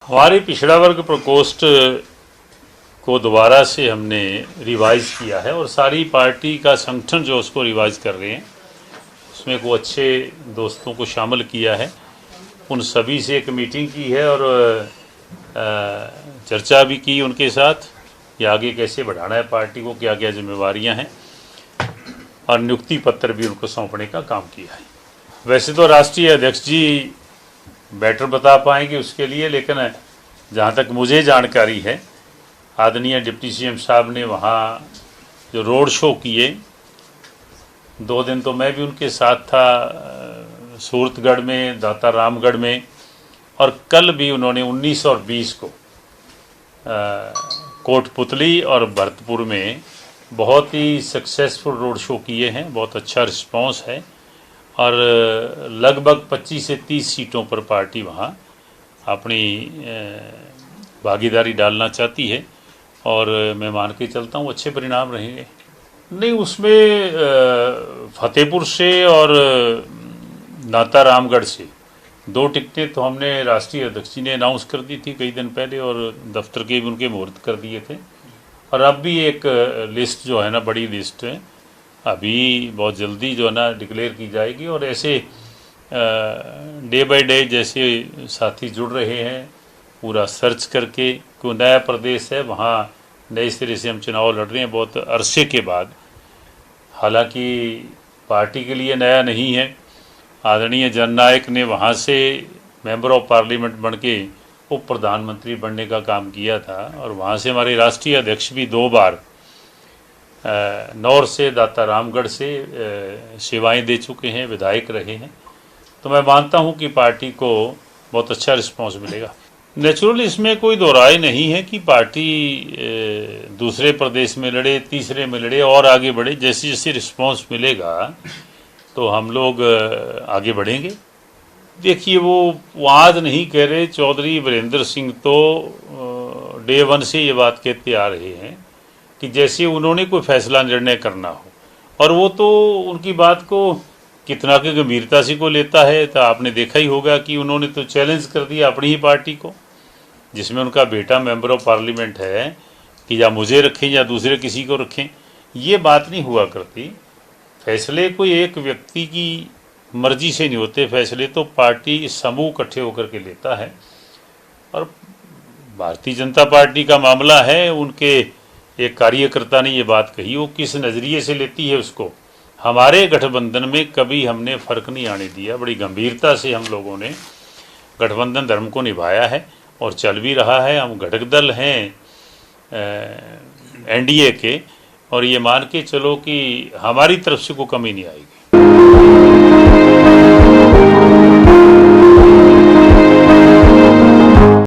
हमारे पिछड़ा वर्ग प्रकोष्ठ को दोबारा से हमने रिवाइज किया है और सारी पार्टी का संगठन जो उसको रिवाइज कर रहे हैं उसमें को अच्छे दोस्तों को शामिल किया है। उन सभी से एक मीटिंग की है और चर्चा भी की उनके साथ कि आगे कैसे बढ़ाना है पार्टी को, क्या क्या जिम्मेवारियां हैं, और नियुक्ति पत्र भी उनको सौंपने का काम किया है। वैसे तो राष्ट्रीय अध्यक्ष जी बेटर बता पाएंगे उसके लिए, लेकिन जहाँ तक मुझे जानकारी है आदरणीय डिप्टी सीएम साहब ने वहाँ जो रोड शो किए, 2 दिन तो मैं भी उनके साथ था, सूरतगढ़ में, दाता रामगढ़ में, और कल भी उन्होंने 19 और 20 को कोटपुतली और भरतपुर में बहुत ही सक्सेसफुल रोड शो किए हैं। बहुत अच्छा रिस्पांस है और लगभग 25 से 30 सीटों पर पार्टी वहाँ अपनी भागीदारी डालना चाहती है और मैं मान के चलता हूँ अच्छे परिणाम रहेंगे। नहीं, उसमें फतेहपुर से और दाता रामगढ़ से 2 टिकटें तो हमने राष्ट्रीय अध्यक्ष जी ने अनाउंस कर दी थी कई दिन पहले और दफ्तर के भी उनके मुहूर्त कर दिए थे। और अब भी एक लिस्ट जो है ना, बड़ी लिस्ट है, अभी बहुत जल्दी जो है ना डिक्लेयर की जाएगी। और ऐसे डे बाय डे जैसे साथी जुड़ रहे हैं, पूरा सर्च करके कोई नया प्रदेश है वहाँ नए सिरे से हम चुनाव लड़ रहे हैं बहुत अरसे के बाद। हालांकि पार्टी के लिए नया नहीं है, आदरणीय जननायक ने वहाँ से मेंबर ऑफ पार्लियामेंट बन के उप प्रधानमंत्री बनने का काम किया था और वहाँ से हमारे राष्ट्रीय अध्यक्ष भी 2 बार नौर से, दाता रामगढ़ से सेवाएं दे चुके हैं, विधायक रहे हैं। तो मैं मानता हूं कि पार्टी को बहुत अच्छा रिस्पांस मिलेगा। नेचुरली इसमें कोई दो राय नहीं है कि पार्टी दूसरे प्रदेश में लड़े, तीसरे में लड़े और आगे बढ़े। जैसे जैसे रिस्पांस मिलेगा तो हम लोग आगे बढ़ेंगे। देखिए, वो आज नहीं कह रहे, चौधरी वीरेंद्र सिंह तो डे 1 से ये बात कहते आ रहे हैं कि जैसे उन्होंने कोई फैसला निर्णय करना हो, और वो तो उनकी बात को कितना की गंभीरता से को लेता है। तो आपने देखा ही होगा कि उन्होंने तो चैलेंज कर दिया अपनी ही पार्टी को, जिसमें उनका बेटा मेंबर ऑफ पार्लियामेंट है, कि या मुझे रखें या दूसरे किसी को रखें। ये बात नहीं हुआ करती। फैसले कोई एक व्यक्ति की मर्जी से नहीं होते, फैसले तो पार्टी समूह इकट्ठे होकर के लेता है। और भारतीय जनता पार्टी का मामला है, उनके एक कार्यकर्ता ने ये बात कही, वो किस नज़रिए से लेती है उसको। हमारे गठबंधन में कभी हमने फ़र्क नहीं आने दिया। बड़ी गंभीरता से हम लोगों ने गठबंधन धर्म को निभाया है और चल भी रहा है। हम घटक दल हैं एनडीए के, और ये मान के चलो कि हमारी तरफ से कोई कमी नहीं आएगी।